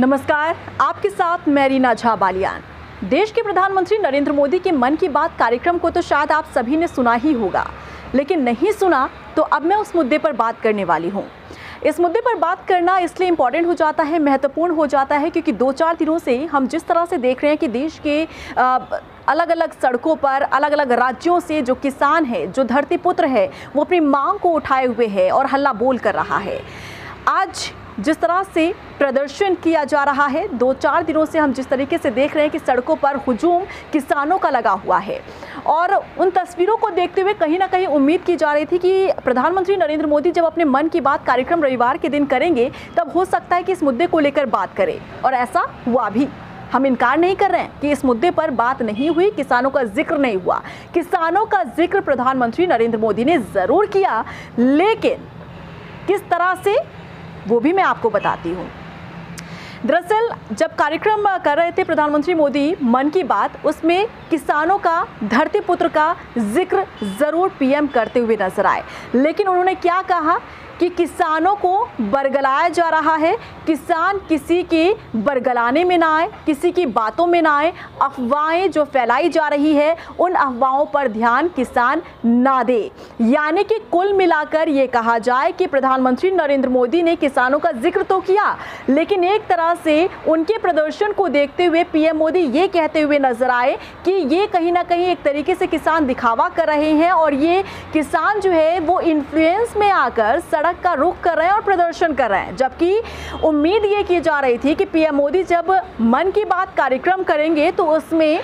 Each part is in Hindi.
नमस्कार, आपके साथ मैं रीना झा बालियान। देश के प्रधानमंत्री नरेंद्र मोदी के मन की बात कार्यक्रम को तो शायद आप सभी ने सुना ही होगा, लेकिन नहीं सुना तो अब मैं उस मुद्दे पर बात करने वाली हूँ। इस मुद्दे पर बात करना इसलिए इम्पॉर्टेंट हो जाता है, महत्वपूर्ण हो जाता है, क्योंकि 2-4 दिनों से हम जिस तरह से देख रहे हैं कि देश के अलग अलग सड़कों पर अलग अलग राज्यों से जो किसान है, जो धरती पुत्र है, वो अपनी मांग को उठाए हुए है और हल्ला बोल कर रहा है। आज जिस तरह से प्रदर्शन किया जा रहा है, 2-4 दिनों से हम जिस तरीके से देख रहे हैं कि सड़कों पर हुजूम किसानों का लगा हुआ है, और उन तस्वीरों को देखते हुए कहीं ना कहीं उम्मीद की जा रही थी कि प्रधानमंत्री नरेंद्र मोदी जब अपने मन की बात कार्यक्रम रविवार के दिन करेंगे, तब हो सकता है कि इस मुद्दे को लेकर बात करें, और ऐसा हुआ भी। हम इनकार नहीं कर रहे हैं कि इस मुद्दे पर बात नहीं हुई, किसानों का जिक्र नहीं हुआ। किसानों का जिक्र प्रधानमंत्री नरेंद्र मोदी ने ज़रूर किया, लेकिन किस तरह से, वो भी मैं आपको बताती हूँ। दरअसल जब कार्यक्रम कर रहे थे प्रधानमंत्री मोदी मन की बात, उसमें किसानों का, धरती पुत्र का जिक्र ज़रूर पीएम करते हुए नजर आए, लेकिन उन्होंने क्या कहा कि किसानों को बरगलाया जा रहा है, किसान किसी के बरगलाने में ना आए, किसी की बातों में ना आए, अफवाहें जो फैलाई जा रही है उन अफवाहों पर ध्यान किसान ना दे। यानी कि कुल मिलाकर ये कहा जाए कि प्रधानमंत्री नरेंद्र मोदी ने किसानों का जिक्र तो किया, लेकिन एक तरह से उनके प्रदर्शन को देखते हुए पीएम मोदी ये कहते हुए नजर आए कि ये कहीं ना कहीं एक तरीके से किसान दिखावा कर रहे हैं, और ये किसान जो है वो इन्फ्लुएंस में आकर सड़क का रुख कर रहे हैं और प्रदर्शन कर रहे हैं। जबकि उम्मीद ये की जा रही थी कि पीएम मोदी जब मन की बात कार्यक्रम करेंगे तो उसमें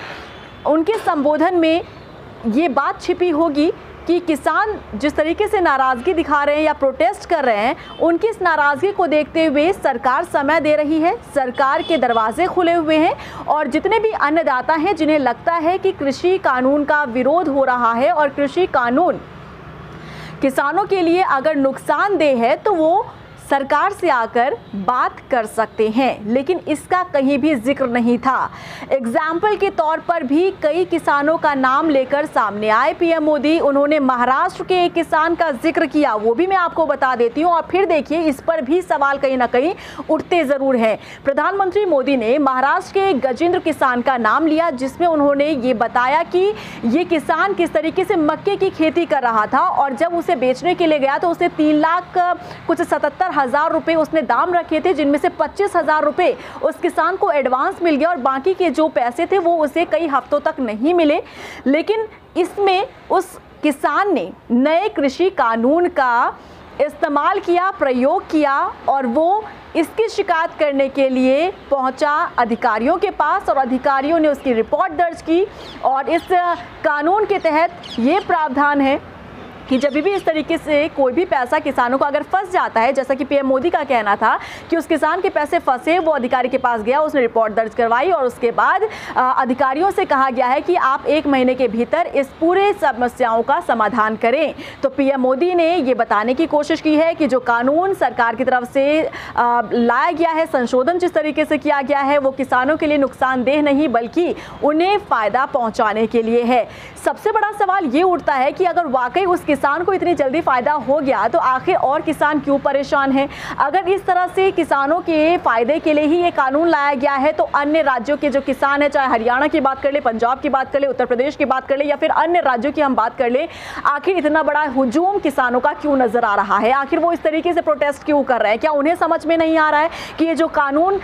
उनके संबोधन में ये बात छिपी होगी कि किसान जिस तरीके से नाराज़गी दिखा रहे हैं या प्रोटेस्ट कर रहे हैं, उनकी इस नाराज़गी को देखते हुए सरकार समय दे रही है, सरकार के दरवाजे खुले हुए हैं, और जितने भी अन्नदाता हैं जिन्हें लगता है कि कृषि कानून का विरोध हो रहा है और कृषि कानून किसानों के लिए अगर नुकसानदेह है तो वो सरकार से आकर बात कर सकते हैं, लेकिन इसका कहीं भी जिक्र नहीं था। एग्जाम्पल के तौर पर भी कई किसानों का नाम लेकर सामने आए पीएम मोदी। उन्होंने महाराष्ट्र के एक किसान का जिक्र किया, वो भी मैं आपको बता देती हूँ, और फिर देखिए इस पर भी सवाल कहीं ना कहीं उठते ज़रूर हैं। प्रधानमंत्री मोदी ने महाराष्ट्र के एक गजेंद्र किसान का नाम लिया, जिसमें उन्होंने ये बताया कि ये किसान किस तरीके से मक्के की खेती कर रहा था, और जब उसे बेचने के लिए गया तो उसे 3,77,000 रुपए उसने दाम रखे थे, जिनमें से 25,000 रुपए उस किसान को एडवांस मिल गया, और बाकी के जो पैसे थे वो उसे कई हफ्तों तक नहीं मिले। लेकिन इसमें उस किसान ने नए कृषि कानून का इस्तेमाल किया, प्रयोग किया, और वो इसकी शिकायत करने के लिए पहुंचा अधिकारियों के पास, और अधिकारियों ने उसकी रिपोर्ट दर्ज की। और इस कानून के तहत ये प्रावधान है कि जब भी इस तरीके से कोई भी पैसा किसानों को अगर फंस जाता है, जैसा कि पीएम मोदी का कहना था कि उस किसान के पैसे फंसे, वो अधिकारी के पास गया, उसने रिपोर्ट दर्ज करवाई, और उसके बाद अधिकारियों से कहा गया है कि आप 1 महीने के भीतर इस पूरे समस्याओं का समाधान करें। तो पीएम मोदी ने ये बताने की कोशिश की है कि जो कानून सरकार की तरफ से लाया गया है, संशोधन जिस तरीके से किया गया है, वो किसानों के लिए नुकसानदेह नहीं बल्कि उन्हें फ़ायदा पहुँचाने के लिए है। सबसे बड़ा सवाल ये उठता है कि अगर वाकई उस किसान को इतनी जल्दी फायदा हो गया तो आखिर और किसान क्यों परेशान हैं? अगर इस तरह से किसानों के फायदे के लिए ही ये कानून लाया गया है, तो अन्य राज्यों के जो किसान हैं, चाहे हरियाणा की बात कर ले, पंजाब की बात कर ले, उत्तर प्रदेश की बात कर ले, या फिर अन्य राज्यों की हम बात कर ले, आखिर इतना बड़ा हुजूम किसानों का क्यों नजर आ रहा है? आखिर वो इस तरीके से प्रोटेस्ट क्यों कर रहे हैं? क्या उन्हें समझ में नहीं आ रहा है कि ये जो कानून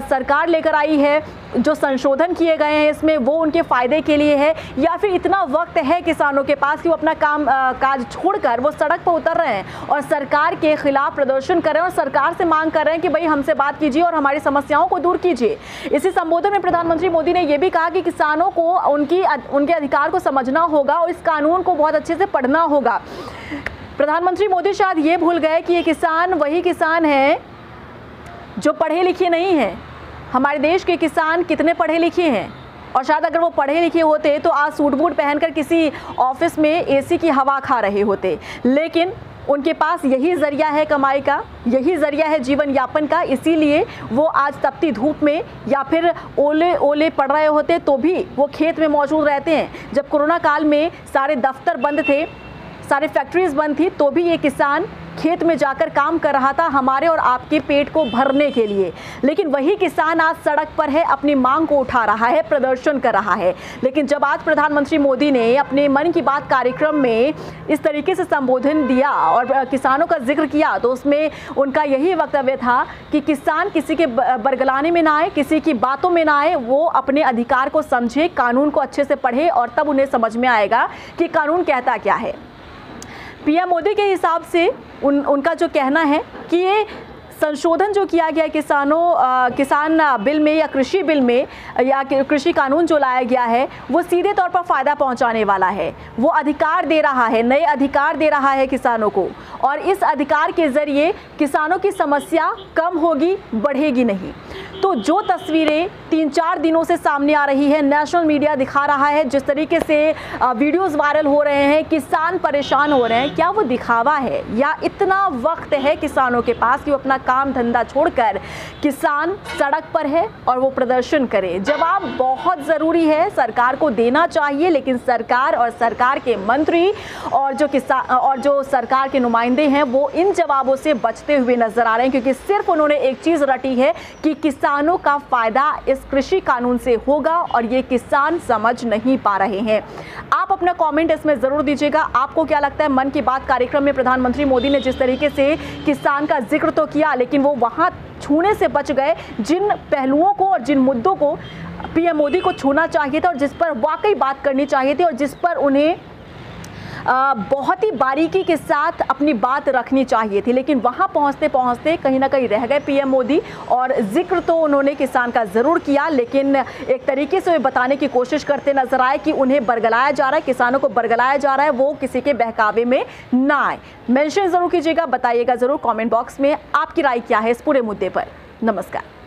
सरकार लेकर आई है, जो संशोधन किए गए हैं इसमें, वो उनके फायदे के लिए है, या फिर इतना वक्त है किसानों के पास कि वो अपना काज छोड़कर वो सड़क पर उतर रहे हैं और सरकार के खिलाफ प्रदर्शन कर रहे हैं, और सरकार से मांग कर रहे हैं कि भाई हमसे बात कीजिए और हमारी समस्याओं को दूर कीजिए। इसी संबोधन में प्रधानमंत्री मोदी ने यह भी कहा कि किसानों को उनके अधिकार को समझना होगा और इस कानून को बहुत अच्छे से पढ़ना होगा। प्रधानमंत्री मोदी शायद ये भूल गए कि ये किसान वही किसान है जो पढ़े लिखे नहीं हैं। हमारे देश के किसान कितने पढ़े लिखे हैं, और शायद अगर वो पढ़े लिखे होते तो आज सूट बूट पहनकर किसी ऑफिस में एसी की हवा खा रहे होते, लेकिन उनके पास यही ज़रिया है कमाई का, यही ज़रिया है जीवन यापन का, इसीलिए वो आज तपती धूप में या फिर ओले पड़ रहे होते तो भी वो खेत में मौजूद रहते हैं। जब कोरोना काल में सारे दफ्तर बंद थे, सारी फैक्ट्रीज बंद थी, तो भी ये किसान खेत में जाकर काम कर रहा था हमारे और आपके पेट को भरने के लिए। लेकिन वही किसान आज सड़क पर है, अपनी मांग को उठा रहा है, प्रदर्शन कर रहा है। लेकिन जब आज प्रधानमंत्री मोदी ने अपने मन की बात कार्यक्रम में इस तरीके से संबोधन दिया और किसानों का जिक्र किया, तो उसमें उनका यही वक्तव्य था कि किसान किसी के बरगलाने में ना आए, किसी की बातों में ना आए, वो अपने अधिकार को समझे, कानून को अच्छे से पढ़े और तब उन्हें समझ में आएगा कि कानून कहता क्या है। पीएम मोदी के हिसाब से उनका जो कहना है कि ये संशोधन जो किया गया किसान बिल में या कृषि बिल में या कृषि कानून जो लाया गया है, वो सीधे तौर पर फायदा पहुंचाने वाला है। वो अधिकार दे रहा है, नए अधिकार दे रहा है किसानों को, और इस अधिकार के जरिए किसानों की समस्या कम होगी, बढ़ेगी नहीं। तो जो तस्वीरें 3-4 दिनों से सामने आ रही है, नेशनल मीडिया दिखा रहा है, जिस तरीके से वीडियोस वायरल हो रहे हैं, किसान परेशान हो रहे हैं, क्या वो दिखावा है या इतना वक्त है किसानों के पास कि वो अपना काम धंधा छोड़कर किसान सड़क पर है और वो प्रदर्शन करे? जवाब बहुत ज़रूरी है, सरकार को देना चाहिए, लेकिन सरकार और सरकार के मंत्री और जो सरकार के नुमाइंदे हैं वो इन जवाबों से बचते हुए नजर आ रहे हैं, क्योंकि सिर्फ उन्होंने एक चीज़ रटी है कि किसानों का फायदा इस कृषि कानून से होगा और ये किसान समझ नहीं पा रहे हैं। आप अपना कमेंट इसमें ज़रूर दीजिएगा। आपको क्या लगता है, मन की बात कार्यक्रम में प्रधानमंत्री मोदी ने जिस तरीके से किसान का जिक्र तो किया, लेकिन वो वहाँ छूने से बच गए जिन पहलुओं को और जिन मुद्दों को पीएम मोदी को छूना चाहिए था और जिस पर वाकई बात करनी चाहिए थी और जिस पर उन्हें बहुत ही बारीकी के साथ अपनी बात रखनी चाहिए थी, लेकिन वहां पहुंचते पहुंचते कहीं ना कहीं रह गए पीएम मोदी। और जिक्र तो उन्होंने किसान का ज़रूर किया, लेकिन एक तरीके से वे बताने की कोशिश करते नजर आए कि उन्हें बरगलाया जा रहा है, किसानों को बरगलाया जा रहा है, वो किसी के बहकावे में ना आए। मेंशन ज़रूर कीजिएगा, बताइएगा ज़रूर कॉमेंट बॉक्स में आपकी राय क्या है इस पूरे मुद्दे पर। नमस्कार।